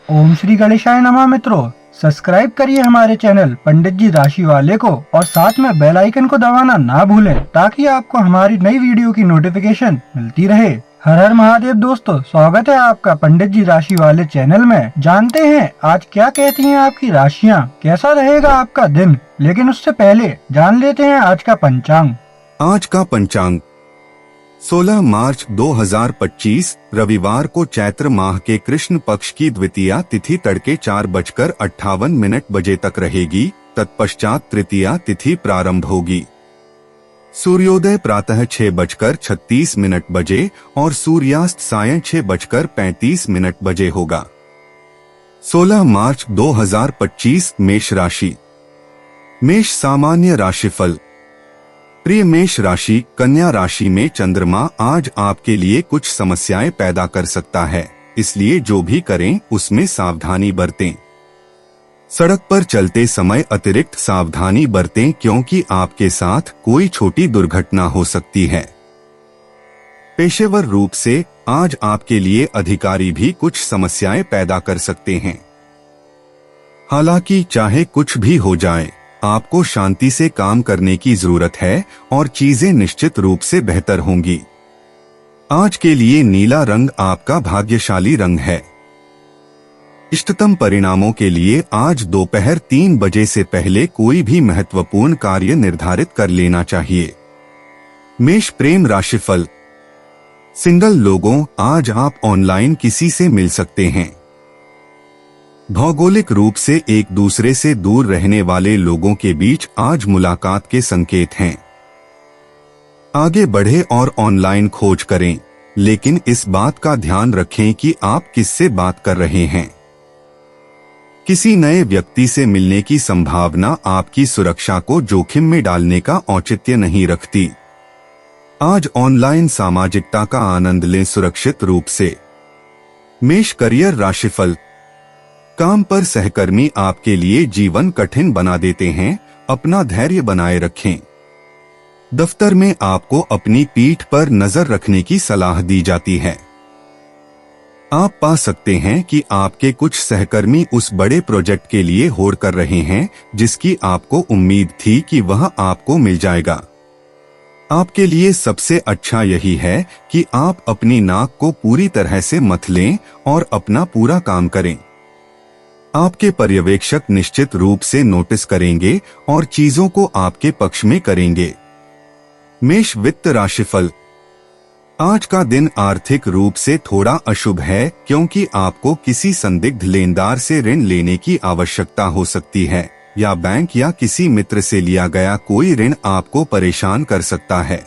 ओम श्री गणेशाय नमः। मित्रों, सब्सक्राइब करिए हमारे चैनल पंडित जी राशि वाले को और साथ में बेल आइकन को दबाना ना भूलें ताकि आपको हमारी नई वीडियो की नोटिफिकेशन मिलती रहे। हर हर महादेव दोस्तों, स्वागत है आपका पंडित जी राशि वाले चैनल में। जानते हैं आज क्या कहती हैं आपकी राशियां, कैसा रहेगा आपका दिन। लेकिन उससे पहले जान लेते हैं आज का पंचांग। आज का पंचांग 16 मार्च 2025 रविवार को चैत्र माह के कृष्ण पक्ष की द्वितीया तिथि तड़के 4:58 बजे तक रहेगी। तत्पश्चात तृतीया तिथि प्रारंभ होगी। सूर्योदय प्रातः 6:36 बजे और सूर्यास्त सायं 6:35 बजे होगा। 16 मार्च 2025 मेष राशि। मेष सामान्य राशिफल। प्रिय मेष राशि, कन्या राशि में चंद्रमा आज आपके लिए कुछ समस्याएं पैदा कर सकता है, इसलिए जो भी करें उसमें सावधानी बरतें। सड़क पर चलते समय अतिरिक्त सावधानी बरतें क्योंकि आपके साथ कोई छोटी दुर्घटना हो सकती है। पेशेवर रूप से आज आपके लिए अधिकारी भी कुछ समस्याएं पैदा कर सकते हैं। हालांकि चाहे कुछ भी हो जाए, आपको शांति से काम करने की जरूरत है और चीजें निश्चित रूप से बेहतर होंगी। आज के लिए नीला रंग आपका भाग्यशाली रंग है। इष्टतम परिणामों के लिए आज दोपहर 3 बजे से पहले कोई भी महत्वपूर्ण कार्य निर्धारित कर लेना चाहिए। मेष प्रेम राशिफल। सिंगल लोगों, आज आप ऑनलाइन किसी से मिल सकते हैं। भौगोलिक रूप से एक दूसरे से दूर रहने वाले लोगों के बीच आज मुलाकात के संकेत हैं। आगे बढ़े और ऑनलाइन खोज करें, लेकिन इस बात का ध्यान रखें कि आप किससे बात कर रहे हैं। किसी नए व्यक्ति से मिलने की संभावना आपकी सुरक्षा को जोखिम में डालने का औचित्य नहीं रखती। आज ऑनलाइन सामाजिकता का आनंद लें सुरक्षित रूप से। मेष करियर राशिफल। काम पर सहकर्मी आपके लिए जीवन कठिन बना देते हैं, अपना धैर्य बनाए रखें। दफ्तर में आपको अपनी पीठ पर नजर रखने की सलाह दी जाती है। आप पा सकते हैं कि आपके कुछ सहकर्मी उस बड़े प्रोजेक्ट के लिए होड़ कर रहे हैं जिसकी आपको उम्मीद थी कि वह आपको मिल जाएगा। आपके लिए सबसे अच्छा यही है कि आप अपनी नाक को पूरी तरह से मथ लें और अपना पूरा काम करें। आपके पर्यवेक्षक निश्चित रूप से नोटिस करेंगे और चीजों को आपके पक्ष में करेंगे। मेष वित्त राशिफल। आज का दिन आर्थिक रूप से थोड़ा अशुभ है क्योंकि आपको किसी संदिग्ध लेनदार से ऋण लेने की आवश्यकता हो सकती है या बैंक या किसी मित्र से लिया गया कोई ऋण आपको परेशान कर सकता है।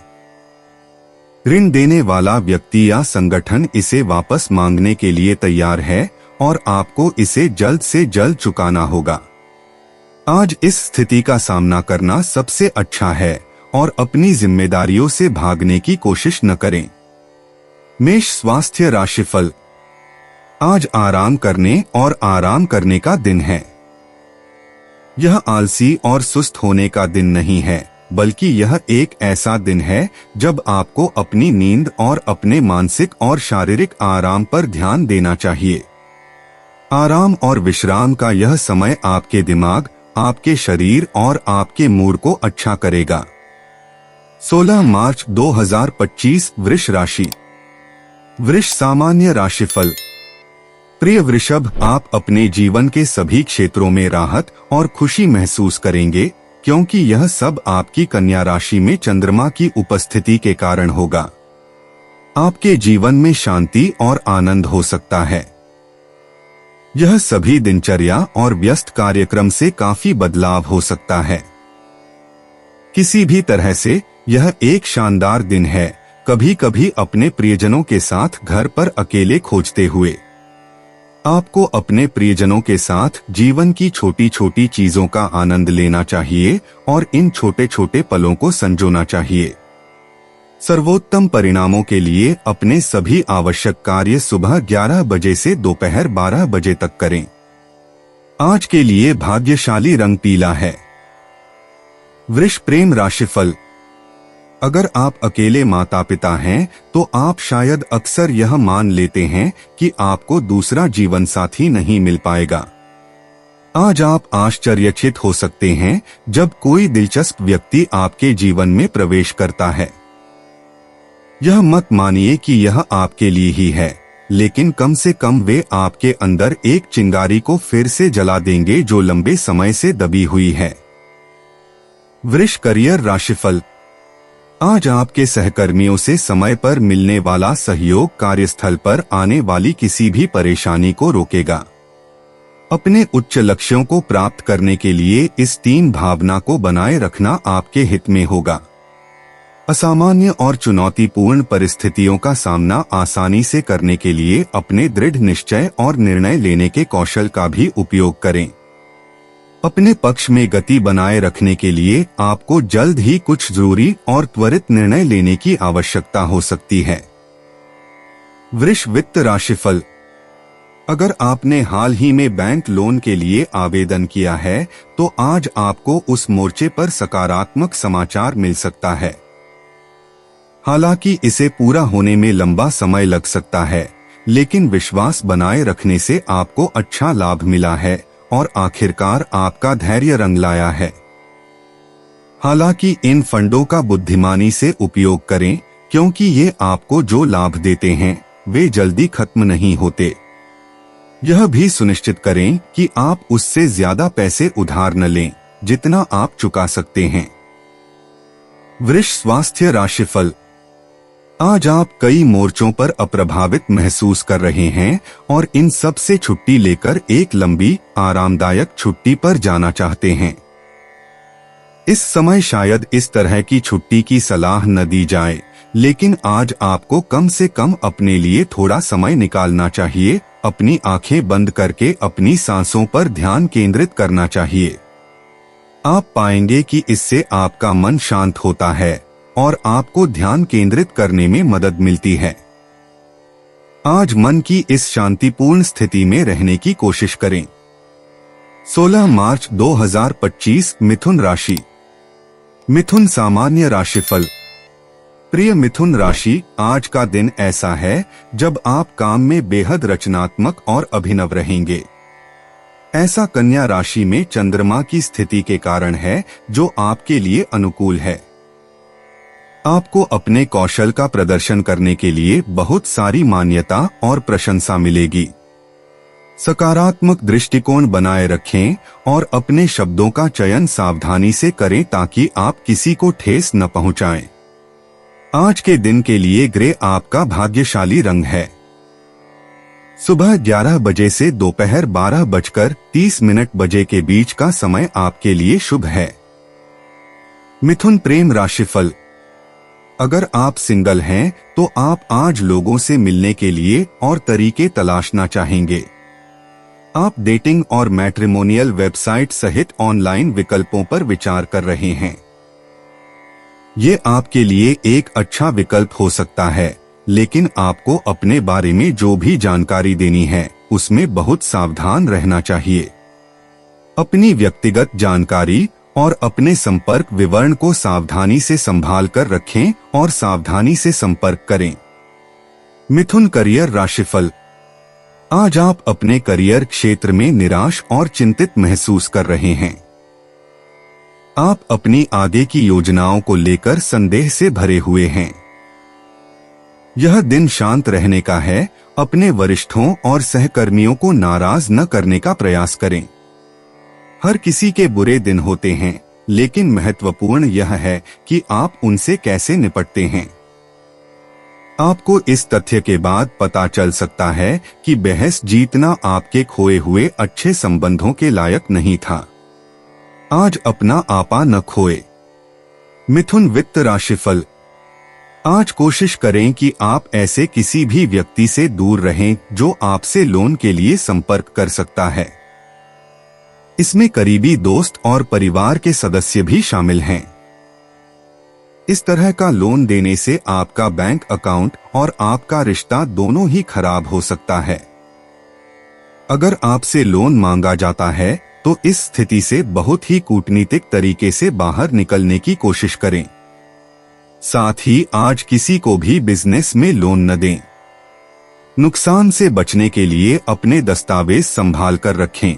ऋण देने वाला व्यक्ति या संगठन इसे वापस मांगने के लिए तैयार है और आपको इसे जल्द से जल्द चुकाना होगा। आज इस स्थिति का सामना करना सबसे अच्छा है और अपनी जिम्मेदारियों से भागने की कोशिश न करें। मेष स्वास्थ्य राशिफल। आज आराम करने और आराम करने का दिन है। यह आलसी और सुस्त होने का दिन नहीं है, बल्कि यह एक ऐसा दिन है जब आपको अपनी नींद और अपने मानसिक और शारीरिक आराम पर ध्यान देना चाहिए। आराम और विश्राम का यह समय आपके दिमाग, आपके शरीर और आपके मूड को अच्छा करेगा। 16 मार्च 2025 वृष राशि। वृष सामान्य राशिफल। प्रिय वृषभ, आप अपने जीवन के सभी क्षेत्रों में राहत और खुशी महसूस करेंगे क्योंकि यह सब आपकी कन्या राशि में चंद्रमा की उपस्थिति के कारण होगा। आपके जीवन में शांति और आनंद हो सकता है। यह सभी दिनचर्या और व्यस्त कार्यक्रम से काफी बदलाव हो सकता है। किसी भी तरह से यह एक शानदार दिन है, कभी कभी अपने प्रियजनों के साथ घर पर अकेले खोजते हुए। आपको अपने प्रियजनों के साथ जीवन की छोटी छोटी चीजों का आनंद लेना चाहिए और इन छोटे छोटे पलों को संजोना चाहिए। सर्वोत्तम परिणामों के लिए अपने सभी आवश्यक कार्य सुबह 11 बजे से दोपहर 12 बजे तक करें। आज के लिए भाग्यशाली रंग पीला है। वृष प्रेम राशिफल। अगर आप अकेले माता पिता हैं तो आप शायद अक्सर यह मान लेते हैं कि आपको दूसरा जीवन साथी नहीं मिल पाएगा। आज आप आश्चर्यचकित हो सकते हैं जब कोई दिलचस्प व्यक्ति आपके जीवन में प्रवेश करता है। यह मत मानिए कि यह आपके लिए ही है, लेकिन कम से कम वे आपके अंदर एक चिंगारी को फिर से जला देंगे जो लंबे समय से दबी हुई है। वृष करियर राशिफल। आज आपके सहकर्मियों से समय पर मिलने वाला सहयोग कार्यस्थल पर आने वाली किसी भी परेशानी को रोकेगा। अपने उच्च लक्ष्यों को प्राप्त करने के लिए इस 3 भावना को बनाए रखना आपके हित में होगा। असामान्य और चुनौतीपूर्ण परिस्थितियों का सामना आसानी से करने के लिए अपने दृढ़ निश्चय और निर्णय लेने के कौशल का भी उपयोग करें। अपने पक्ष में गति बनाए रखने के लिए आपको जल्द ही कुछ जरूरी और त्वरित निर्णय लेने की आवश्यकता हो सकती है। वृष वित्त राशिफल। अगर आपने हाल ही में बैंक लोन के लिए आवेदन किया है तो आज आपको उस मोर्चे पर सकारात्मक समाचार मिल सकता है। हालांकि इसे पूरा होने में लंबा समय लग सकता है, लेकिन विश्वास बनाए रखने से आपको अच्छा लाभ मिला है और आखिरकार आपका धैर्य रंग लाया है। हालांकि इन फंडों का बुद्धिमानी से उपयोग करें, क्योंकि ये आपको जो लाभ देते हैं वे जल्दी खत्म नहीं होते। यह भी सुनिश्चित करें कि आप उससे ज्यादा पैसे उधार न लें जितना आप चुका सकते हैं। वृष स्वास्थ्य राशिफल। आज आप कई मोर्चों पर अप्रभावित महसूस कर रहे हैं और इन सब से छुट्टी लेकर एक लंबी आरामदायक छुट्टी पर जाना चाहते हैं। इस समय शायद इस तरह की छुट्टी की सलाह न दी जाए, लेकिन आज आपको कम से कम अपने लिए थोड़ा समय निकालना चाहिए। अपनी आंखें बंद करके अपनी सांसों पर ध्यान केंद्रित करना चाहिए। आप पाएंगे कि इससे आपका मन शांत होता है और आपको ध्यान केंद्रित करने में मदद मिलती है। आज मन की इस शांतिपूर्ण स्थिति में रहने की कोशिश करें। 16 मार्च 2025 मिथुन राशि। मिथुन सामान्य राशिफल। प्रिय मिथुन राशि, आज का दिन ऐसा है जब आप काम में बेहद रचनात्मक और अभिनव रहेंगे। ऐसा कन्या राशि में चंद्रमा की स्थिति के कारण है जो आपके लिए अनुकूल है। आपको अपने कौशल का प्रदर्शन करने के लिए बहुत सारी मान्यता और प्रशंसा मिलेगी। सकारात्मक दृष्टिकोण बनाए रखें और अपने शब्दों का चयन सावधानी से करें ताकि आप किसी को ठेस न पहुंचाएं। आज के दिन के लिए ग्रे आपका भाग्यशाली रंग है। सुबह 11 बजे से दोपहर 12:30 बजे के बीच का समय आपके लिए शुभ है। मिथुन प्रेम राशिफल। अगर आप सिंगल हैं तो आप आज लोगों से मिलने के लिए और तरीके तलाशना चाहेंगे। आप डेटिंग और मैट्रिमोनियल वेबसाइट सहित ऑनलाइन विकल्पों पर विचार कर रहे हैं। ये आपके लिए एक अच्छा विकल्प हो सकता है, लेकिन आपको अपने बारे में जो भी जानकारी देनी है उसमें बहुत सावधान रहना चाहिए। अपनी व्यक्तिगत जानकारी और अपने संपर्क विवरण को सावधानी से संभाल कर रखें और सावधानी से संपर्क करें। मिथुन करियर राशिफल। आज आप अपने करियर क्षेत्र में निराश और चिंतित महसूस कर रहे हैं। आप अपनी आगे की योजनाओं को लेकर संदेह से भरे हुए हैं। यह दिन शांत रहने का है। अपने वरिष्ठों और सहकर्मियों को नाराज न करने का प्रयास करें। हर किसी के बुरे दिन होते हैं, लेकिन महत्वपूर्ण यह है कि आप उनसे कैसे निपटते हैं। आपको इस तथ्य के बाद पता चल सकता है कि बहस जीतना आपके खोए हुए अच्छे संबंधों के लायक नहीं था। आज अपना आपा न खोए। मिथुन वित्त राशिफल। आज कोशिश करें कि आप ऐसे किसी भी व्यक्ति से दूर रहें जो आपसे लोन के लिए संपर्क कर सकता है। इसमें करीबी दोस्त और परिवार के सदस्य भी शामिल हैं। इस तरह का लोन देने से आपका बैंक अकाउंट और आपका रिश्ता दोनों ही खराब हो सकता है। अगर आपसे लोन मांगा जाता है तो इस स्थिति से बहुत ही कूटनीतिक तरीके से बाहर निकलने की कोशिश करें। साथ ही आज किसी को भी बिजनेस में लोन न दें। नुकसान से बचने के लिए अपने दस्तावेज संभाल कर रखें।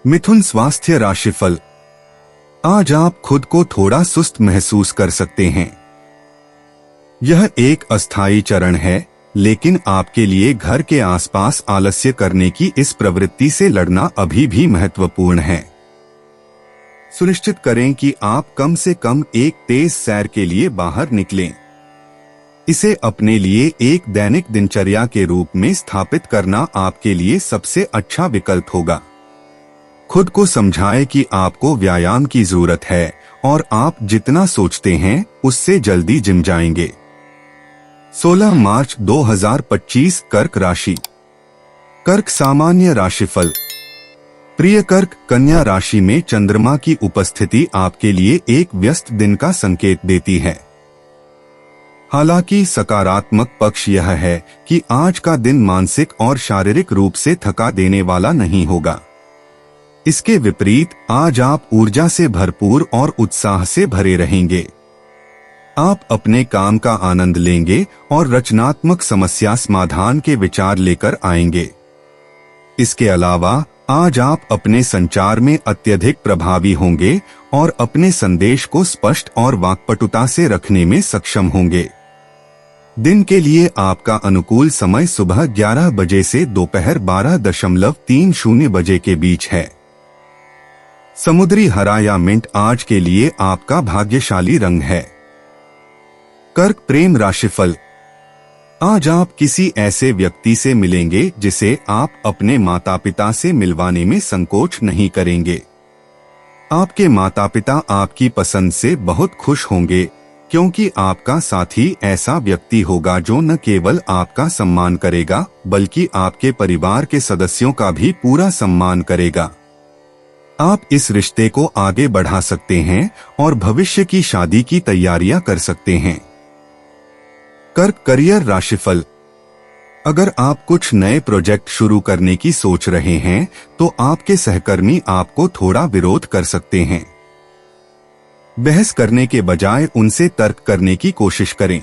मिथुन स्वास्थ्य राशिफल। आज आप खुद को थोड़ा सुस्त महसूस कर सकते हैं। यह एक अस्थायी चरण है, लेकिन आपके लिए घर के आसपास आलस्य करने की इस प्रवृत्ति से लड़ना अभी भी महत्वपूर्ण है। सुनिश्चित करें कि आप कम से कम एक तेज सैर के लिए बाहर निकलें। इसे अपने लिए एक दैनिक दिनचर्या के रूप में स्थापित करना आपके लिए सबसे अच्छा विकल्प होगा। खुद को समझाएं कि आपको व्यायाम की जरूरत है और आप जितना सोचते हैं उससे जल्दी जिम जाएंगे। 16 मार्च 2025 कर्क राशि। कर्क सामान्य राशिफल। प्रिय कर्क, कन्या राशि में चंद्रमा की उपस्थिति आपके लिए एक व्यस्त दिन का संकेत देती है। हालांकि सकारात्मक पक्ष यह है कि आज का दिन मानसिक और शारीरिक रूप से थका देने वाला नहीं होगा। इसके विपरीत आज आप ऊर्जा से भरपूर और उत्साह से भरे रहेंगे। आप अपने काम का आनंद लेंगे और रचनात्मक समस्या समाधान के विचार लेकर आएंगे। इसके अलावा आज आप अपने संचार में अत्यधिक प्रभावी होंगे और अपने संदेश को स्पष्ट और वाक्पटुता से रखने में सक्षम होंगे। दिन के लिए आपका अनुकूल समय सुबह 11 बजे से दोपहर 12:30 बजे के बीच है। समुद्री हरा या मिंट आज के लिए आपका भाग्यशाली रंग है। कर्क प्रेम राशिफल। आज आप किसी ऐसे व्यक्ति से मिलेंगे जिसे आप अपने माता पिता से मिलवाने में संकोच नहीं करेंगे। आपके माता पिता आपकी पसंद से बहुत खुश होंगे, क्योंकि आपका साथी ऐसा व्यक्ति होगा जो न केवल आपका सम्मान करेगा बल्कि आपके परिवार के सदस्यों का भी पूरा सम्मान करेगा। आप इस रिश्ते को आगे बढ़ा सकते हैं और भविष्य की शादी की तैयारियां कर सकते हैं। कर्क करियर राशिफल। अगर आप कुछ नए प्रोजेक्ट शुरू करने की सोच रहे हैं तो आपके सहकर्मी आपको थोड़ा विरोध कर सकते हैं। बहस करने के बजाय उनसे तर्क करने की कोशिश करें।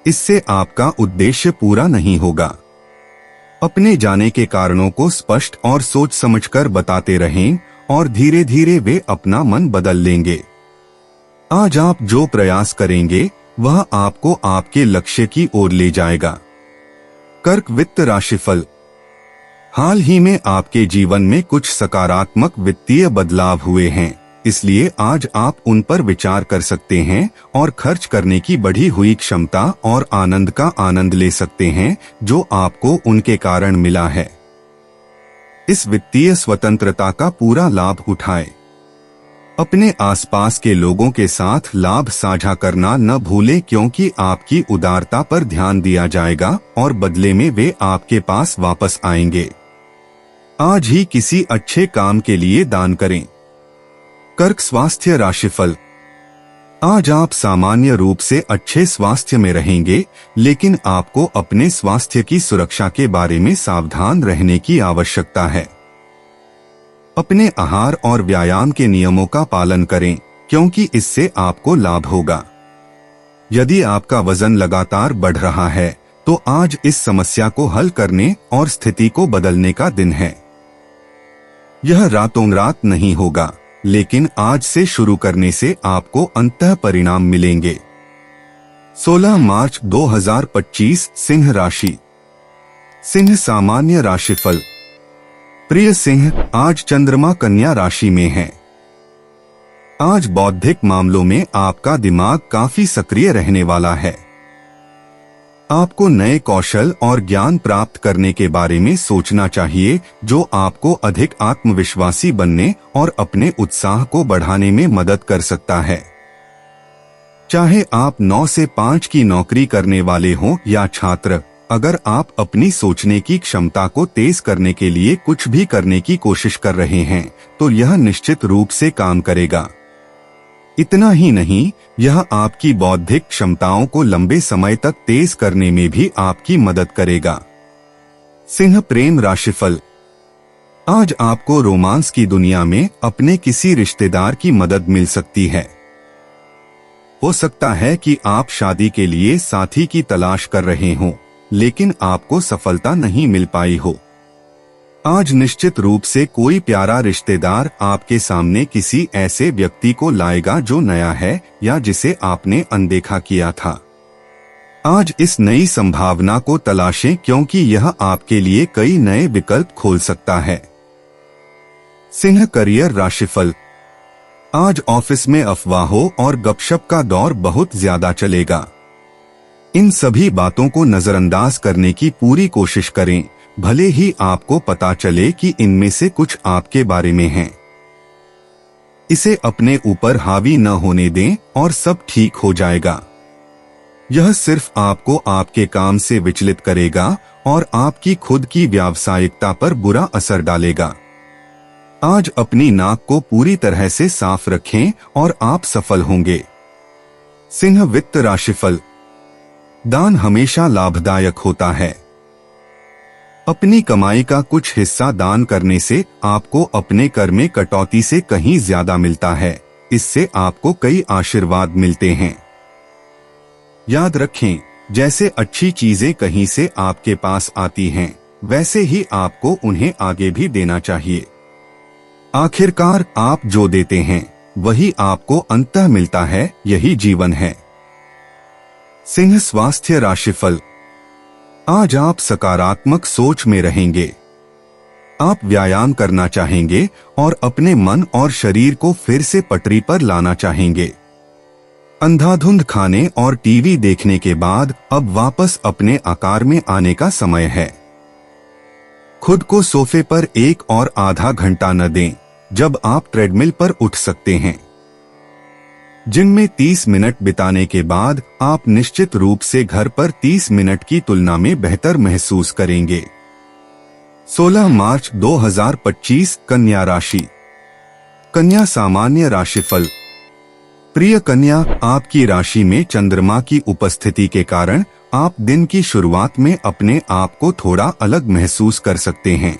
इससे आपका उद्देश्य पूरा नहीं होगा। अपने जाने के कारणों को स्पष्ट और सोच समझकर बताते रहें और धीरे धीरे वे अपना मन बदल लेंगे। आज आप जो प्रयास करेंगे वह आपको आपके लक्ष्य की ओर ले जाएगा। कर्क वित्त राशिफल। हाल ही में आपके जीवन में कुछ सकारात्मक वित्तीय बदलाव हुए हैं, इसलिए आज आप उन पर विचार कर सकते हैं और खर्च करने की बढ़ी हुई क्षमता और आनंद का आनंद ले सकते हैं जो आपको उनके कारण मिला है। इस वित्तीय स्वतंत्रता का पूरा लाभ उठाएं। अपने आसपास के लोगों के साथ लाभ साझा करना न भूलें, क्योंकि आपकी उदारता पर ध्यान दिया जाएगा और बदले में वे आपके पास वापस आएंगे। आज ही किसी अच्छे काम के लिए दान करें। कर्क स्वास्थ्य राशिफल। आज आप सामान्य रूप से अच्छे स्वास्थ्य में रहेंगे, लेकिन आपको अपने स्वास्थ्य की सुरक्षा के बारे में सावधान रहने की आवश्यकता है। अपने आहार और व्यायाम के नियमों का पालन करें, क्योंकि इससे आपको लाभ होगा। यदि आपका वजन लगातार बढ़ रहा है तो आज इस समस्या को हल करने और स्थिति को बदलने का दिन है। यह रातों रात नहीं होगा, लेकिन आज से शुरू करने से आपको अंततः परिणाम मिलेंगे। 16 मार्च 2025 सिंह राशि। सिंह सामान्य राशिफल। प्रिय सिंह, आज चंद्रमा कन्या राशि में है। आज बौद्धिक मामलों में आपका दिमाग काफी सक्रिय रहने वाला है। आपको नए कौशल और ज्ञान प्राप्त करने के बारे में सोचना चाहिए, जो आपको अधिक आत्मविश्वासी बनने और अपने उत्साह को बढ़ाने में मदद कर सकता है। चाहे आप 9 से 5 की नौकरी करने वाले हों या छात्र, अगर आप अपनी सोचने की क्षमता को तेज करने के लिए कुछ भी करने की कोशिश कर रहे हैं तो यह निश्चित रूप से काम करेगा। इतना ही नहीं, यह आपकी बौद्धिक क्षमताओं को लंबे समय तक तेज करने में भी आपकी मदद करेगा। सिंह प्रेम राशिफल। आज आपको रोमांस की दुनिया में अपने किसी रिश्तेदार की मदद मिल सकती है। हो सकता है कि आप शादी के लिए साथी की तलाश कर रहे हों, लेकिन आपको सफलता नहीं मिल पाई हो। आज निश्चित रूप से कोई प्यारा रिश्तेदार आपके सामने किसी ऐसे व्यक्ति को लाएगा जो नया है या जिसे आपने अनदेखा किया था। आज इस नई संभावना को तलाशें, क्योंकि यह आपके लिए कई नए विकल्प खोल सकता है। सिंह करियर राशिफल। आज ऑफिस में अफवाहों और गपशप का दौर बहुत ज्यादा चलेगा। इन सभी बातों को नजरअंदाज करने की पूरी कोशिश करें, भले ही आपको पता चले कि इनमें से कुछ आपके बारे में हैं। इसे अपने ऊपर हावी न होने दें और सब ठीक हो जाएगा। यह सिर्फ आपको आपके काम से विचलित करेगा और आपकी खुद की व्यावसायिकता पर बुरा असर डालेगा। आज अपनी नाक को पूरी तरह से साफ रखें और आप सफल होंगे। सिंह वित्त राशिफल। दान हमेशा लाभदायक होता है। अपनी कमाई का कुछ हिस्सा दान करने से आपको अपने कर में कटौती से कहीं ज्यादा मिलता है। इससे आपको कई आशीर्वाद मिलते हैं। याद रखें, जैसे अच्छी चीजें कहीं से आपके पास आती हैं, वैसे ही आपको उन्हें आगे भी देना चाहिए। आखिरकार आप जो देते हैं वही आपको अंततः मिलता है, यही जीवन है। सिंह स्वास्थ्य राशिफल। आज आप सकारात्मक सोच में रहेंगे। आप व्यायाम करना चाहेंगे और अपने मन और शरीर को फिर से पटरी पर लाना चाहेंगे। अंधाधुंध खाने और टीवी देखने के बाद अब वापस अपने आकार में आने का समय है। खुद को सोफे पर 1 और आधा घंटा न दें, जब आप ट्रेडमिल पर उठ सकते हैं। जिनमें 30 मिनट बिताने के बाद आप निश्चित रूप से घर पर 30 मिनट की तुलना में बेहतर महसूस करेंगे। 16 मार्च 2025 कन्या राशि। कन्या सामान्य राशिफल। प्रिय कन्या, आपकी राशि में चंद्रमा की उपस्थिति के कारण आप दिन की शुरुआत में अपने आप को थोड़ा अलग महसूस कर सकते हैं।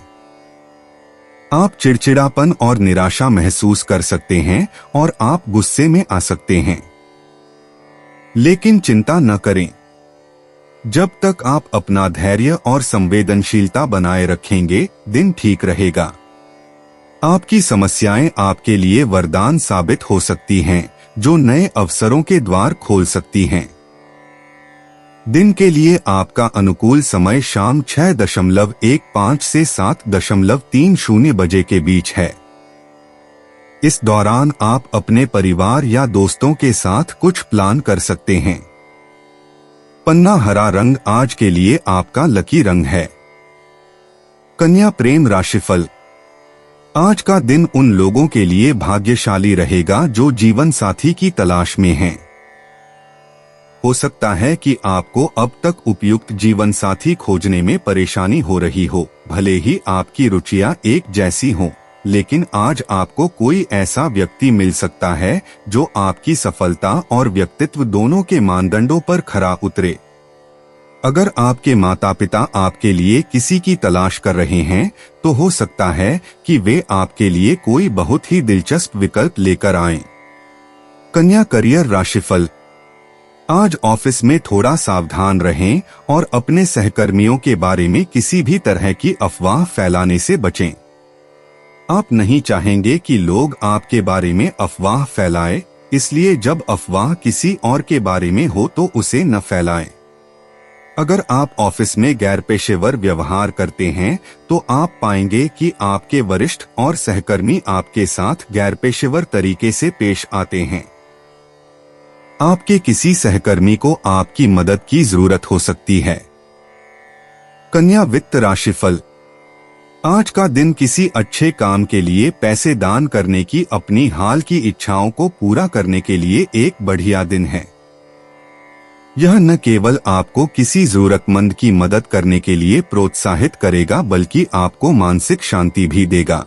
आप चिड़चिड़ापन और निराशा महसूस कर सकते हैं और आप गुस्से में आ सकते हैं। लेकिन चिंता न करें। जब तक आप अपना धैर्य और संवेदनशीलता बनाए रखेंगे, दिन ठीक रहेगा। आपकी समस्याएं आपके लिए वरदान साबित हो सकती हैं, जो नए अवसरों के द्वार खोल सकती हैं। दिन के लिए आपका अनुकूल समय शाम 6:15 से 7:30 बजे के बीच है। इस दौरान आप अपने परिवार या दोस्तों के साथ कुछ प्लान कर सकते हैं। पन्ना हरा रंग आज के लिए आपका लकी रंग है। कन्या प्रेम राशिफल। आज का दिन उन लोगों के लिए भाग्यशाली रहेगा जो जीवन साथी की तलाश में हैं। हो सकता है कि आपको अब तक उपयुक्त जीवन साथी खोजने में परेशानी हो रही हो, भले ही आपकी रुचियां एक जैसी हों, लेकिन आज आपको कोई ऐसा व्यक्ति मिल सकता है जो आपकी सफलता और व्यक्तित्व दोनों के मानदंडों पर खरा उतरे। अगर आपके माता पिता आपके लिए किसी की तलाश कर रहे हैं, तो हो सकता है कि वे आपके लिए कोई बहुत ही दिलचस्प विकल्प लेकर आएं। कन्या करियर राशिफल। आज ऑफिस में थोड़ा सावधान रहें और अपने सहकर्मियों के बारे में किसी भी तरह की अफवाह फैलाने से बचें। आप नहीं चाहेंगे कि लोग आपके बारे में अफवाह फैलाएं, इसलिए जब अफवाह किसी और के बारे में हो तो उसे न फैलाएं। अगर आप ऑफिस में गैर पेशेवर व्यवहार करते हैं, तो आप पाएंगे कि आपके वरिष्ठ और सहकर्मी आपके साथ गैर पेशेवर तरीके से पेश आते हैं। आपके किसी सहकर्मी को आपकी मदद की जरूरत हो सकती है। कन्या वित्त राशिफल। आज का दिन किसी अच्छे काम के लिए पैसे दान करने की अपनी हाल की इच्छाओं को पूरा करने के लिए एक बढ़िया दिन है। यह न केवल आपको किसी जरूरतमंद की मदद करने के लिए प्रोत्साहित करेगा, बल्कि आपको मानसिक शांति भी देगा।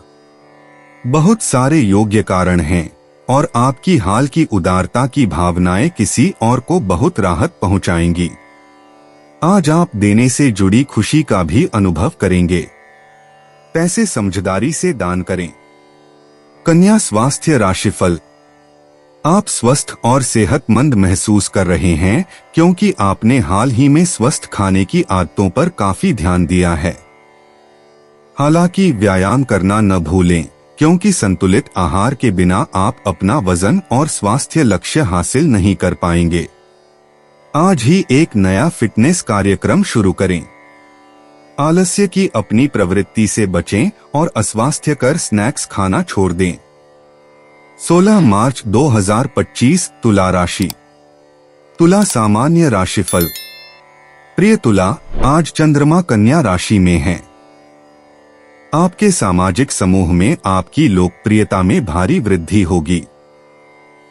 बहुत सारे योग्य कारण हैं और आपकी हाल की उदारता की भावनाएं किसी और को बहुत राहत पहुंचाएंगी। आज आप देने से जुड़ी खुशी का भी अनुभव करेंगे। पैसे समझदारी से दान करें। कन्या स्वास्थ्य राशिफल। आप स्वस्थ और सेहतमंद महसूस कर रहे हैं क्योंकि आपने हाल ही में स्वस्थ खाने की आदतों पर काफी ध्यान दिया है। हालांकि व्यायाम करना न भूलें, क्योंकि संतुलित आहार के बिना आप अपना वजन और स्वास्थ्य लक्ष्य हासिल नहीं कर पाएंगे। आज ही एक नया फिटनेस कार्यक्रम शुरू करें। आलस्य की अपनी प्रवृत्ति से बचें और अस्वास्थ्यकर स्नैक्स खाना छोड़ दें। 16 मार्च 2025 तुला राशि। तुला सामान्य राशिफल। प्रिय तुला, आज चंद्रमा कन्या राशि में है। आपके सामाजिक समूह में आपकी लोकप्रियता में भारी वृद्धि होगी।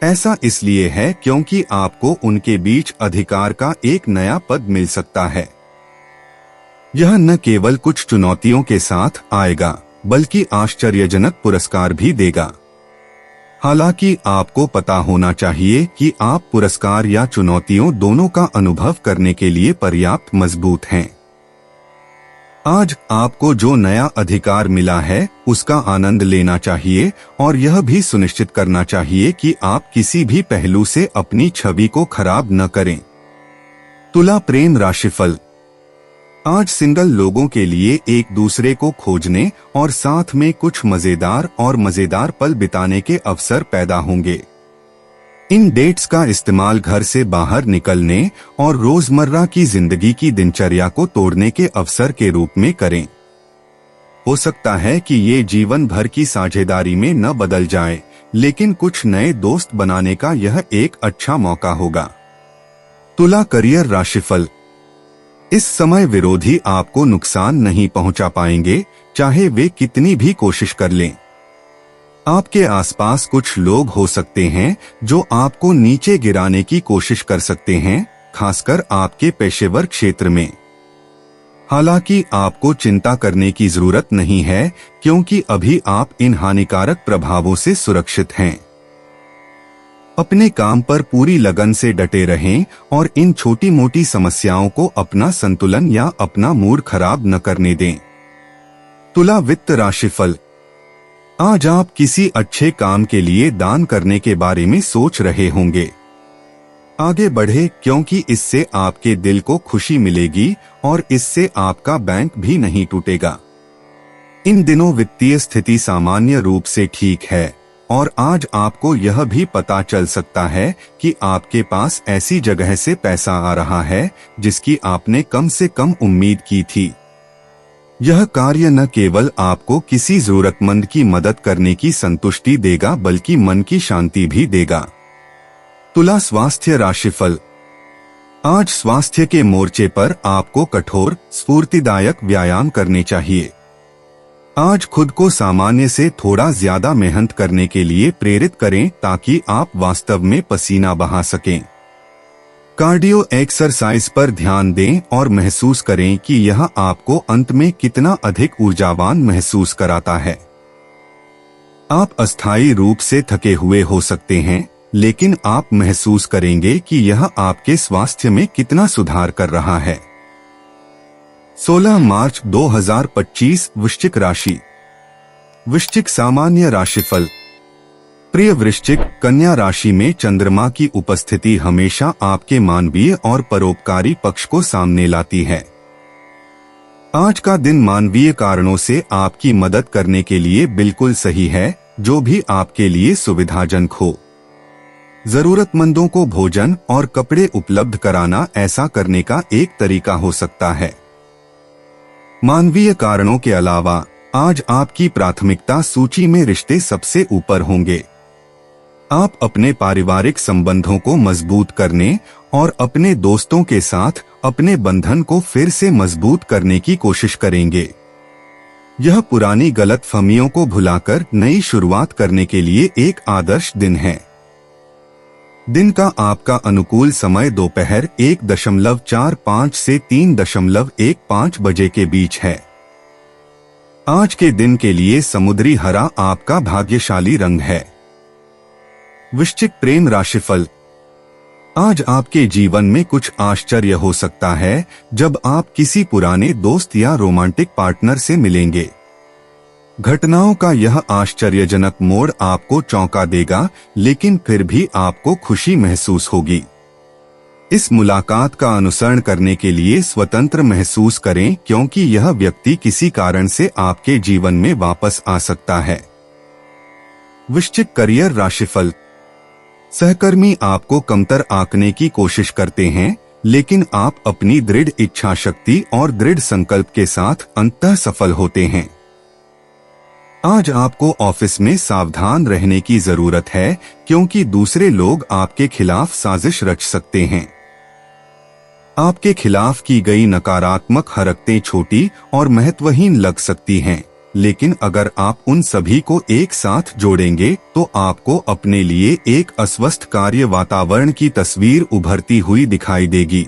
ऐसा इसलिए है क्योंकि आपको उनके बीच अधिकार का एक नया पद मिल सकता है। यह न केवल कुछ चुनौतियों के साथ आएगा, बल्कि आश्चर्यजनक पुरस्कार भी देगा। हालांकि आपको पता होना चाहिए कि आप पुरस्कार या चुनौतियों दोनों का अनुभव करने के लिए पर्याप्त मजबूत हैं। आज आपको जो नया अधिकार मिला है उसका आनंद लेना चाहिए और यह भी सुनिश्चित करना चाहिए कि आप किसी भी पहलू से अपनी छवि को खराब न करें। तुला प्रेम राशिफल। आज सिंगल लोगों के लिए एक दूसरे को खोजने और साथ में कुछ मजेदार पल बिताने के अवसर पैदा होंगे। इन डेट्स का इस्तेमाल घर से बाहर निकलने और रोजमर्रा की जिंदगी की दिनचर्या को तोड़ने के अवसर के रूप में करें। हो सकता है कि ये जीवन भर की साझेदारी में न बदल जाए, लेकिन कुछ नए दोस्त बनाने का यह एक अच्छा मौका होगा। तुला करियर राशिफल। इस समय विरोधी आपको नुकसान नहीं पहुंचा पाएंगे, चाहे वे कितनी भी कोशिश कर लें। आपके आसपास कुछ लोग हो सकते हैं जो आपको नीचे गिराने की कोशिश कर सकते हैं, खासकर आपके पेशेवर क्षेत्र में। हालांकि आपको चिंता करने की जरूरत नहीं है, क्योंकि अभी आप इन हानिकारक प्रभावों से सुरक्षित हैं। अपने काम पर पूरी लगन से डटे रहें और इन छोटी मोटी समस्याओं को अपना संतुलन या अपना मूड खराब न करने दें। तुला वित्त राशिफल। आज आप किसी अच्छे काम के लिए दान करने के बारे में सोच रहे होंगे। आगे बढ़े, क्योंकि इससे आपके दिल को खुशी मिलेगी और इससे आपका बैंक भी नहीं टूटेगा। इन दिनों वित्तीय स्थिति सामान्य रूप से ठीक है और आज आपको यह भी पता चल सकता है कि आपके पास ऐसी जगह से पैसा आ रहा है जिसकी आपने कम से कम उम्मीद की थी। यह कार्य न केवल आपको किसी जरूरतमंद की मदद करने की संतुष्टि देगा, बल्कि मन की शांति भी देगा। तुला स्वास्थ्य राशिफल। आज स्वास्थ्य के मोर्चे पर आपको कठोर स्फूर्तिदायक व्यायाम करने चाहिए। आज खुद को सामान्य से थोड़ा ज्यादा मेहनत करने के लिए प्रेरित करें ताकि आप वास्तव में पसीना बहा सकें। कार्डियो एक्सरसाइज पर ध्यान दें और महसूस करें कि यह आपको अंत में कितना अधिक ऊर्जावान महसूस कराता है। आप अस्थायी रूप से थके हुए हो सकते हैं, लेकिन आप महसूस करेंगे कि यह आपके स्वास्थ्य में कितना सुधार कर रहा है। 16 मार्च 2025 वृश्चिक राशि। वृश्चिक सामान्य राशिफल। प्रिय वृश्चिक, कन्या राशि में चंद्रमा की उपस्थिति हमेशा आपके मानवीय और परोपकारी पक्ष को सामने लाती है। आज का दिन मानवीय कारणों से आपकी मदद करने के लिए बिल्कुल सही है, जो भी आपके लिए सुविधाजनक हो। जरूरतमंदों को भोजन और कपड़े उपलब्ध कराना ऐसा करने का एक तरीका हो सकता है। मानवीय कारणों के अलावा आज आपकी प्राथमिकता सूची में रिश्ते सबसे ऊपर होंगे। आप अपने पारिवारिक संबंधों को मजबूत करने और अपने दोस्तों के साथ अपने बंधन को फिर से मजबूत करने की कोशिश करेंगे। यह पुरानी गलतफहमियों को भुलाकर नई शुरुआत करने के लिए एक आदर्श दिन है। दिन का आपका अनुकूल समय दोपहर 1:45 से 3:15 बजे के बीच है। आज के दिन के लिए समुद्री हरा आपका भाग्यशाली रंग है। वृश्चिक प्रेम राशिफल। आज आपके जीवन में कुछ आश्चर्य हो सकता है जब आप किसी पुराने दोस्त या रोमांटिक पार्टनर से मिलेंगे। घटनाओं का यह आश्चर्यजनक मोड़ आपको चौंका देगा, लेकिन फिर भी आपको खुशी महसूस होगी। इस मुलाकात का अनुसरण करने के लिए स्वतंत्र महसूस करें, क्योंकि यह व्यक्ति किसी कारण से आपके जीवन में वापस आ सकता है। वृश्चिक करियर राशिफल। सहकर्मी आपको कमतर आंकने की कोशिश करते हैं, लेकिन आप अपनी दृढ़ इच्छा शक्ति और दृढ़ संकल्प के साथ अंततः सफल होते हैं। आज आपको ऑफिस में सावधान रहने की जरूरत है, क्योंकि दूसरे लोग आपके खिलाफ साजिश रच सकते हैं। आपके खिलाफ की गई नकारात्मक हरकतें छोटी और महत्वहीन लग सकती हैं, लेकिन अगर आप उन सभी को एक साथ जोड़ेंगे तो आपको अपने लिए एक अस्वस्थ कार्य वातावरण की तस्वीर उभरती हुई दिखाई देगी।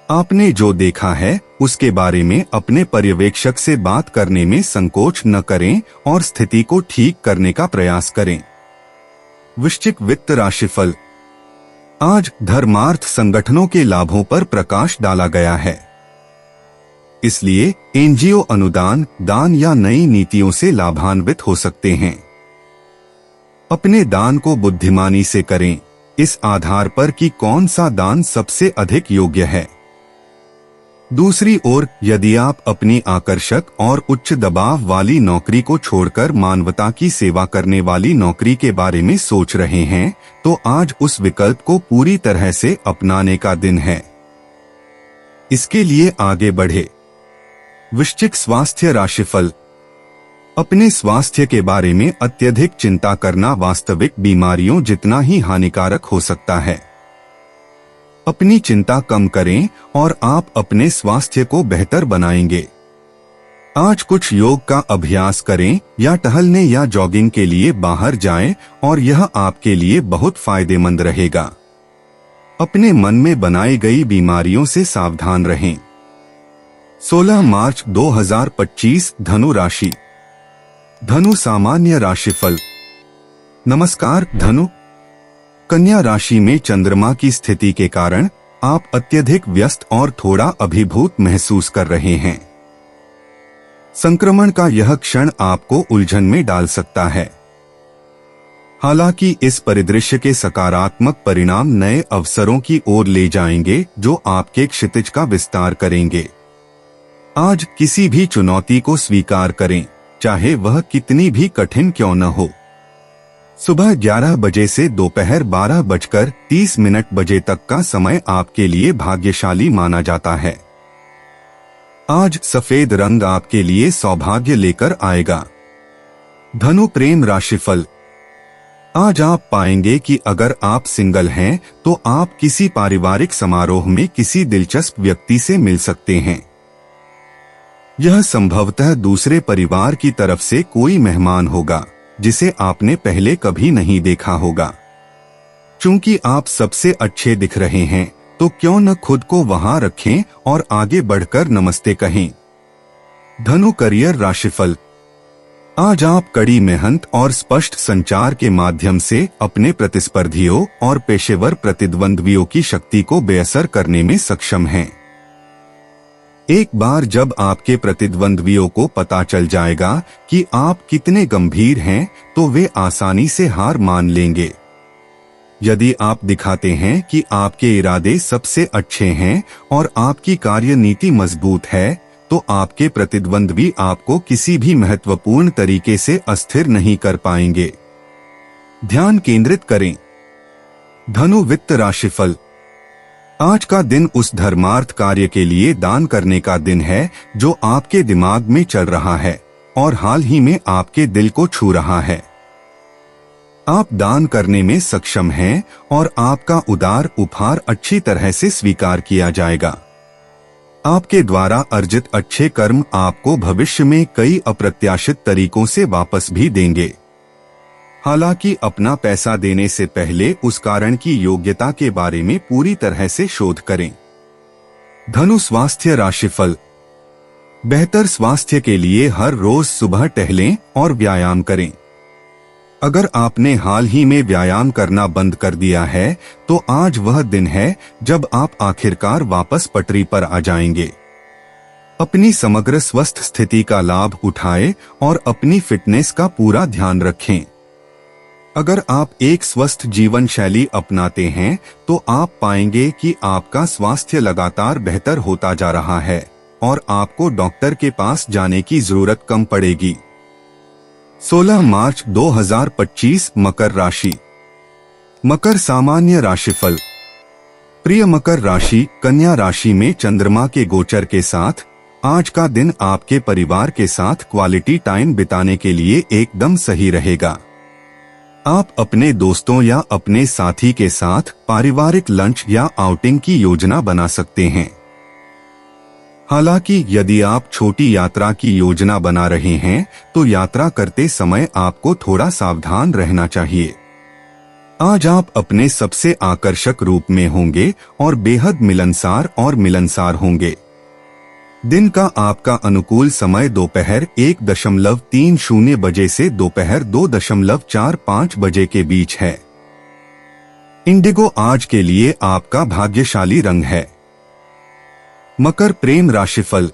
आपने जो देखा है उसके बारे में अपने पर्यवेक्षक से बात करने में संकोच न करें और स्थिति को ठीक करने का प्रयास करें। वृश्चिक वित्त राशिफल। आज धर्मार्थ संगठनों के लाभों पर प्रकाश डाला गया है, इसलिए एनजीओ अनुदान, दान या नई नीतियों से लाभान्वित हो सकते हैं। अपने दान को बुद्धिमानी से करें, इस आधार पर कि कौन सा दान सबसे अधिक योग्य है। दूसरी ओर, यदि आप अपनी आकर्षक और उच्च दबाव वाली नौकरी को छोड़कर मानवता की सेवा करने वाली नौकरी के बारे में सोच रहे हैं, तो आज उस विकल्प को पूरी तरह से अपनाने का दिन है। इसके लिए आगे बढ़े। वृश्चिक स्वास्थ्य राशिफल। अपने स्वास्थ्य के बारे में अत्यधिक चिंता करना वास्तविक बीमारियों जितना ही हानिकारक हो सकता है। अपनी चिंता कम करें और आप अपने स्वास्थ्य को बेहतर बनाएंगे। आज कुछ योग का अभ्यास करें या टहलने या जॉगिंग के लिए बाहर जाएं और यह आपके लिए बहुत फायदेमंद रहेगा। अपने मन में बनाई गई बीमारियों से सावधान रहें। 16 मार्च 2025 धनु राशि। धनु सामान्य राशिफल। नमस्कार धनु। कन्या राशि में चंद्रमा की स्थिति के कारण आप अत्यधिक व्यस्त और थोड़ा अभिभूत महसूस कर रहे हैं। संक्रमण का यह क्षण आपको उलझन में डाल सकता है। हालांकि इस परिदृश्य के सकारात्मक परिणाम नए अवसरों की ओर ले जाएंगे, जो आपके क्षितिज का विस्तार करेंगे। आज किसी भी चुनौती को स्वीकार करें, चाहे वह कितनी भी कठिन क्यों न हो। सुबह 11 बजे से दोपहर 12:30 बजे तक का समय आपके लिए भाग्यशाली माना जाता है। आज सफेद रंग आपके लिए सौभाग्य लेकर आएगा। धनु प्रेम राशिफल। आज आप पाएंगे कि अगर आप सिंगल हैं तो आप किसी पारिवारिक समारोह में किसी दिलचस्प व्यक्ति से मिल सकते हैं। यह संभवतः दूसरे परिवार की तरफ से कोई मेहमान होगा जिसे आपने पहले कभी नहीं देखा होगा। चूंकि आप सबसे अच्छे दिख रहे हैं, तो क्यों न खुद को वहां रखें और आगे बढ़कर नमस्ते कहें। धनु करियर राशिफल। आज आप कड़ी मेहनत और स्पष्ट संचार के माध्यम से अपने प्रतिस्पर्धियों और पेशेवर प्रतिद्वंद्वियों की शक्ति को बेअसर करने में सक्षम हैं। एक बार जब आपके प्रतिद्वंद्वियों को पता चल जाएगा कि आप कितने गंभीर हैं, तो वे आसानी से हार मान लेंगे। यदि आप दिखाते हैं कि आपके इरादे सबसे अच्छे हैं और आपकी कार्यनीति मजबूत है, तो आपके प्रतिद्वंद्वी आपको किसी भी महत्वपूर्ण तरीके से अस्थिर नहीं कर पाएंगे। ध्यान केंद्रित करें। धनु वित्त राशिफल। आज का दिन उस धर्मार्थ कार्य के लिए दान करने का दिन है जो आपके दिमाग में चल रहा है और हाल ही में आपके दिल को छू रहा है। आप दान करने में सक्षम हैं और आपका उदार उपहार अच्छी तरह से स्वीकार किया जाएगा। आपके द्वारा अर्जित अच्छे कर्म आपको भविष्य में कई अप्रत्याशित तरीकों से वापस भी देंगे। हालांकि अपना पैसा देने से पहले उस कारण की योग्यता के बारे में पूरी तरह से शोध करें। धनु स्वास्थ्य राशिफल। बेहतर स्वास्थ्य के लिए हर रोज सुबह टहलें और व्यायाम करें। अगर आपने हाल ही में व्यायाम करना बंद कर दिया है, तो आज वह दिन है जब आप आखिरकार वापस पटरी पर आ जाएंगे। अपनी समग्र स्वस्थ स्थिति का लाभ उठाएं और अपनी फिटनेस का पूरा ध्यान रखें। अगर आप एक स्वस्थ जीवन शैली अपनाते हैं तो आप पाएंगे कि आपका स्वास्थ्य लगातार बेहतर होता जा रहा है और आपको डॉक्टर के पास जाने की जरूरत कम पड़ेगी। 16 मार्च 2025 मकर राशि। मकर सामान्य राशिफल। प्रिय मकर राशि, कन्या राशि में चंद्रमा के गोचर के साथ आज का दिन आपके परिवार के साथ क्वालिटी टाइम बिताने के लिए एकदम सही रहेगा। आप अपने दोस्तों या अपने साथी के साथ पारिवारिक लंच या आउटिंग की योजना बना सकते हैं। हालांकि यदि आप छोटी यात्रा की योजना बना रहे हैं तो यात्रा करते समय आपको थोड़ा सावधान रहना चाहिए। आज आप अपने सबसे आकर्षक रूप में होंगे और बेहद मिलनसार होंगे। दिन का आपका अनुकूल समय दोपहर 1:30 बजे से दोपहर 2:45 बजे के बीच है। इंडिगो आज के लिए आपका भाग्यशाली रंग है। मकर प्रेम राशिफल।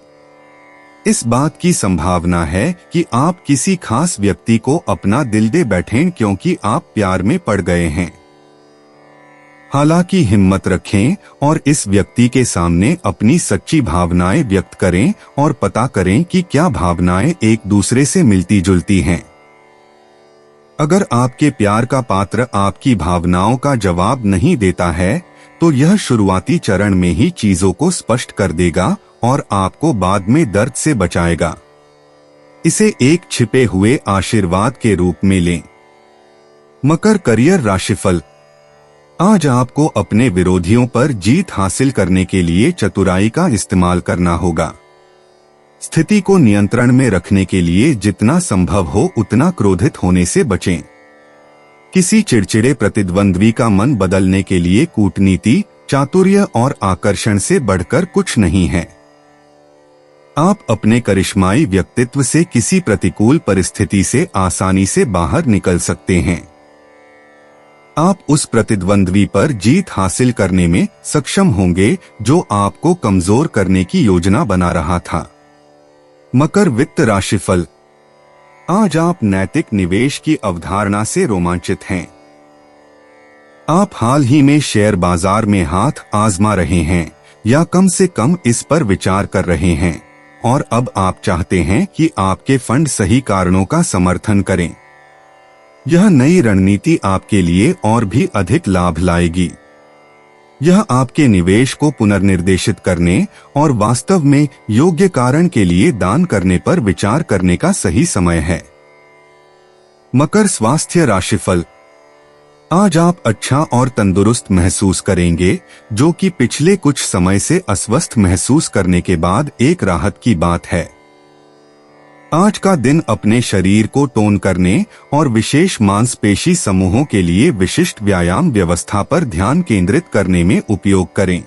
इस बात की संभावना है कि आप किसी खास व्यक्ति को अपना दिल दे बैठें क्योंकि आप प्यार में पड़ गए हैं। हालांकि हिम्मत रखें और इस व्यक्ति के सामने अपनी सच्ची भावनाएं व्यक्त करें और पता करें कि क्या भावनाएं एक दूसरे से मिलती जुलती हैं। अगर आपके प्यार का पात्र आपकी भावनाओं का जवाब नहीं देता है तो यह शुरुआती चरण में ही चीजों को स्पष्ट कर देगा और आपको बाद में दर्द से बचाएगा। इसे एक छिपे हुए आशीर्वाद के रूप में लें। मकर करियर राशिफल। आज आपको अपने विरोधियों पर जीत हासिल करने के लिए चतुराई का इस्तेमाल करना होगा। स्थिति को नियंत्रण में रखने के लिए जितना संभव हो उतना क्रोधित होने से बचें। किसी चिड़चिड़े प्रतिद्वंद्वी का मन बदलने के लिए कूटनीति, चातुर्य और आकर्षण से बढ़कर कुछ नहीं है। आप अपने करिश्माई व्यक्तित्व से किसी प्रतिकूल परिस्थिति से आसानी से बाहर निकल सकते हैं। आप उस प्रतिद्वंद्वी पर जीत हासिल करने में सक्षम होंगे जो आपको कमजोर करने की योजना बना रहा था। मकर वित्त राशिफल। आज आप नैतिक निवेश की अवधारणा से रोमांचित हैं। आप हाल ही में शेयर बाजार में हाथ आजमा रहे हैं या कम से कम इस पर विचार कर रहे हैं और अब आप चाहते हैं कि आपके फंड सही कारणों का समर्थन करें। यह नई रणनीति आपके लिए और भी अधिक लाभ लाएगी। यह आपके निवेश को पुनर्निर्देशित करने और वास्तव में योग्य कारण के लिए दान करने पर विचार करने का सही समय है। मकर स्वास्थ्य राशिफल। आज आप अच्छा और तंदुरुस्त महसूस करेंगे, जो कि पिछले कुछ समय से अस्वस्थ महसूस करने के बाद एक राहत की बात है। आज का दिन अपने शरीर को टोन करने और विशेष मांसपेशी समूहों के लिए विशिष्ट व्यायाम व्यवस्था पर ध्यान केंद्रित करने में उपयोग करें।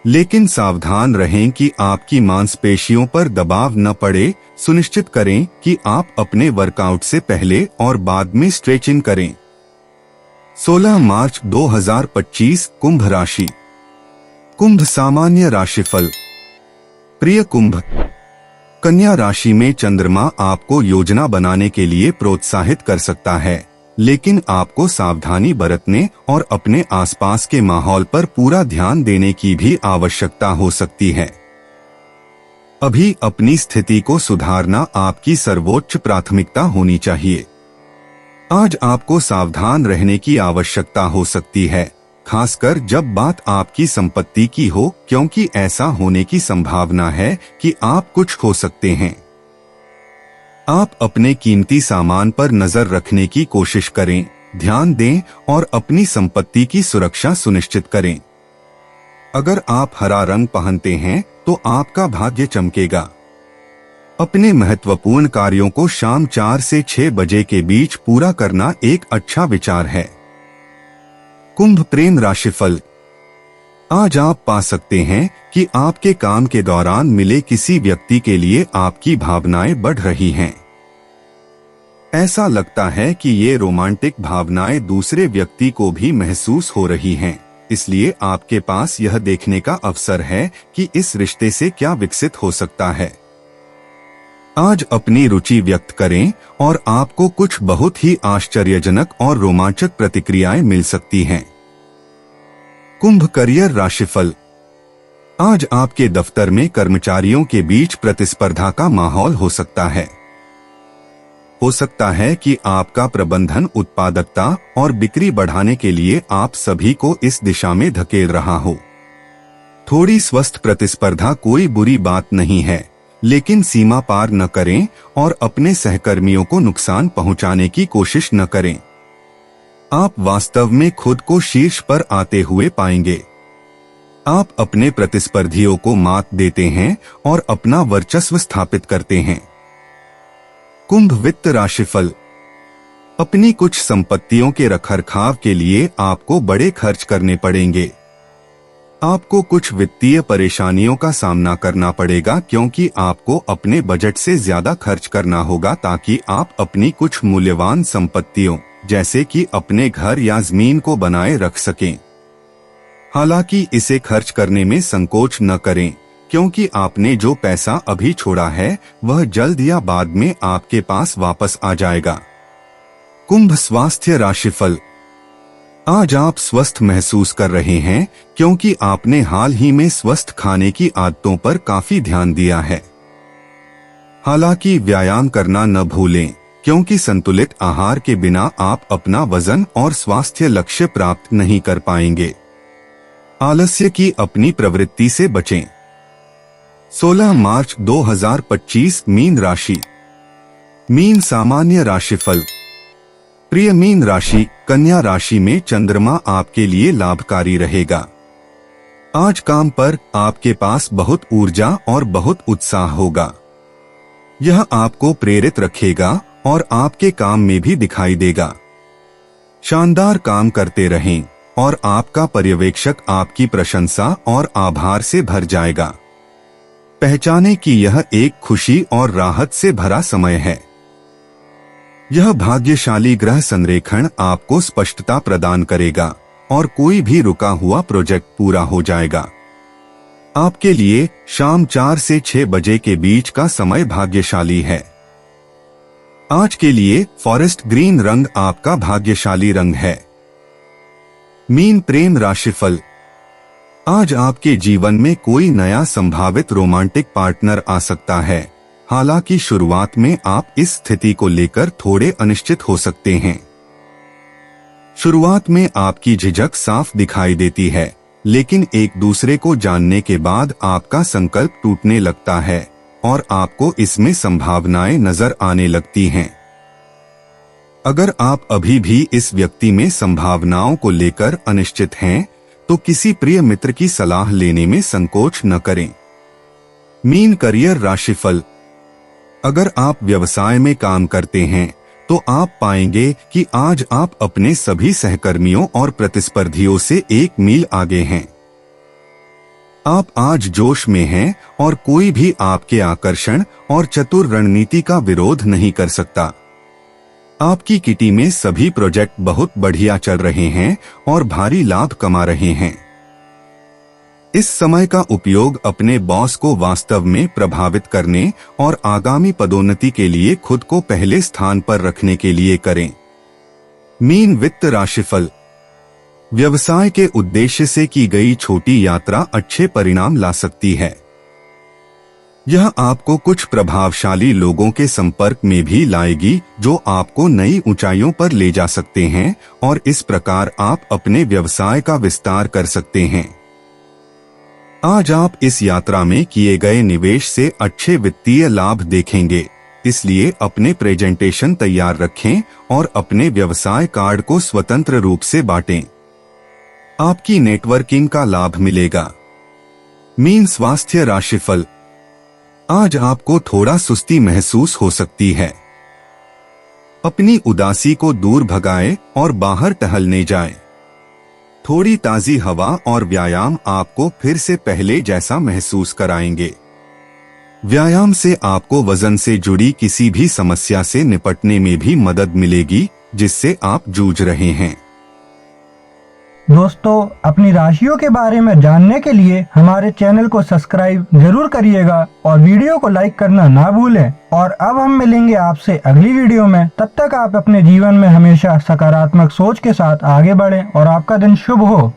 लेकिन सावधान रहें कि आपकी मांसपेशियों पर दबाव न पड़े। सुनिश्चित करें कि आप अपने वर्कआउट से पहले और बाद में स्ट्रेचिंग करें। 16 मार्च 2025 कुंभ राशि। कुंभ सामान्य राशिफल। प्रिय कुंभ, कन्या राशि में चंद्रमा आपको योजना बनाने के लिए प्रोत्साहित कर सकता है, लेकिन आपको सावधानी बरतने और अपने आसपास के माहौल पर पूरा ध्यान देने की भी आवश्यकता हो सकती है। अभी अपनी स्थिति को सुधारना आपकी सर्वोच्च प्राथमिकता होनी चाहिए। आज आपको सावधान रहने की आवश्यकता हो सकती है, खासकर जब बात आपकी संपत्ति की हो, क्योंकि ऐसा होने की संभावना है कि आप कुछ खो सकते हैं। आप अपने कीमती सामान पर नजर रखने की कोशिश करें, ध्यान दें और अपनी संपत्ति की सुरक्षा सुनिश्चित करें। अगर आप हरा रंग पहनते हैं तो आपका भाग्य चमकेगा। अपने महत्वपूर्ण कार्यों को शाम 4 से 6 बजे के बीच पूरा करना एक अच्छा विचार है। कुंभ प्रेम राशिफल। आज आप पा सकते हैं कि आपके काम के दौरान मिले किसी व्यक्ति के लिए आपकी भावनाएं बढ़ रही हैं। ऐसा लगता है कि ये रोमांटिक भावनाएं दूसरे व्यक्ति को भी महसूस हो रही हैं, इसलिए आपके पास यह देखने का अवसर है कि इस रिश्ते से क्या विकसित हो सकता है। आज अपनी रुचि व्यक्त करें और आपको कुछ बहुत ही आश्चर्यजनक और रोमांचक प्रतिक्रियाएं मिल सकती हैं। कुंभ करियर राशिफल। आज आपके दफ्तर में कर्मचारियों के बीच प्रतिस्पर्धा का माहौल हो सकता है। हो सकता है कि आपका प्रबंधन उत्पादकता और बिक्री बढ़ाने के लिए आप सभी को इस दिशा में धकेल रहा हो। थोड़ी स्वस्थ प्रतिस्पर्धा कोई बुरी बात नहीं है, लेकिन सीमा पार न करें और अपने सहकर्मियों को नुकसान पहुंचाने की कोशिश न करें। आप वास्तव में खुद को शीर्ष पर आते हुए पाएंगे। आप अपने प्रतिस्पर्धियों को मात देते हैं और अपना वर्चस्व स्थापित करते हैं। कुंभ वित्त राशिफल। अपनी कुछ संपत्तियों के रखरखाव के लिए आपको बड़े खर्च करने पड़ेंगे। आपको कुछ वित्तीय परेशानियों का सामना करना पड़ेगा क्योंकि आपको अपने बजट से ज्यादा खर्च करना होगा ताकि आप अपनी कुछ मूल्यवान संपत्तियों जैसे कि अपने घर या जमीन को बनाए रख सकें। हालांकि इसे खर्च करने में संकोच न करें क्योंकि आपने जो पैसा अभी छोड़ा है वह जल्द या बाद में आपके पास वापस आ जाएगा। कुंभ स्वास्थ्य राशिफल। आज आप स्वस्थ महसूस कर रहे हैं क्योंकि आपने हाल ही में स्वस्थ खाने की आदतों पर काफी ध्यान दिया है। हालांकि व्यायाम करना न भूलें क्योंकि संतुलित आहार के बिना आप अपना वजन और स्वास्थ्य लक्ष्य प्राप्त नहीं कर पाएंगे। आलस्य की अपनी प्रवृत्ति से बचें। 16 मार्च 2025 मीन राशि। मीन सामान्य राशिफल। प्रिय मीन राशि, कन्या राशि में चंद्रमा आपके लिए लाभकारी रहेगा। आज काम पर आपके पास बहुत ऊर्जा और बहुत उत्साह होगा। यह आपको प्रेरित रखेगा और आपके काम में भी दिखाई देगा। शानदार काम करते रहें और आपका पर्यवेक्षक आपकी प्रशंसा और आभार से भर जाएगा। पहचाने कि यह एक खुशी और राहत से भरा समय है। यह भाग्यशाली ग्रह संरेखण आपको स्पष्टता प्रदान करेगा और कोई भी रुका हुआ प्रोजेक्ट पूरा हो जाएगा। आपके लिए शाम 4 से 6 बजे के बीच का समय भाग्यशाली है। आज के लिए फॉरेस्ट ग्रीन रंग आपका भाग्यशाली रंग है। मीन प्रेम राशिफल। आज आपके जीवन में कोई नया संभावित रोमांटिक पार्टनर आ सकता है। हालांकि शुरुआत में आप इस स्थिति को लेकर थोड़े अनिश्चित हो सकते हैं। शुरुआत में आपकी झिझक साफ दिखाई देती है, लेकिन एक दूसरे को जानने के बाद आपका संकल्प टूटने लगता है और आपको इसमें संभावनाएं नजर आने लगती हैं। अगर आप अभी भी इस व्यक्ति में संभावनाओं को लेकर अनिश्चित हैं, तो किसी प्रिय मित्र की सलाह लेने में संकोच न करें। मीन करियर राशिफल। अगर आप व्यवसाय में काम करते हैं तो आप पाएंगे कि आज आप अपने सभी सहकर्मियों और प्रतिस्पर्धियों से 1 मील आगे हैं। आप आज जोश में हैं और कोई भी आपके आकर्षण और चतुर रणनीति का विरोध नहीं कर सकता। आपकी किटी में सभी प्रोजेक्ट बहुत बढ़िया चल रहे हैं और भारी लाभ कमा रहे हैं। इस समय का उपयोग अपने बॉस को वास्तव में प्रभावित करने और आगामी पदोन्नति के लिए खुद को पहले स्थान पर रखने के लिए करें। मीन वित्त राशिफल। व्यवसाय के उद्देश्य से की गई छोटी यात्रा अच्छे परिणाम ला सकती है। यह आपको कुछ प्रभावशाली लोगों के संपर्क में भी लाएगी जो आपको नई ऊंचाइयों पर ले जा सकते हैं और इस प्रकार आप अपने व्यवसाय का विस्तार कर सकते हैं। आज आप इस यात्रा में किए गए निवेश से अच्छे वित्तीय लाभ देखेंगे, इसलिए अपने प्रेजेंटेशन तैयार रखें और अपने व्यवसाय कार्ड को स्वतंत्र रूप से बांटें। आपकी नेटवर्किंग का लाभ मिलेगा। मीन स्वास्थ्य राशिफल। आज आपको थोड़ा सुस्ती महसूस हो सकती है। अपनी उदासी को दूर भगाएं और बाहर टहलने जाएं। थोड़ी ताजी हवा और व्यायाम आपको फिर से पहले जैसा महसूस कराएंगे। व्यायाम से आपको वजन से जुड़ी किसी भी समस्या से निपटने में भी मदद मिलेगी जिससे आप जूझ रहे हैं। दोस्तों, अपनी राशियों के बारे में जानने के लिए हमारे चैनल को सब्सक्राइब जरूर करिएगा और वीडियो को लाइक करना ना भूलें। और अब हम मिलेंगे आपसे अगली वीडियो में। तब तक आप अपने जीवन में हमेशा सकारात्मक सोच के साथ आगे बढ़ें और आपका दिन शुभ हो।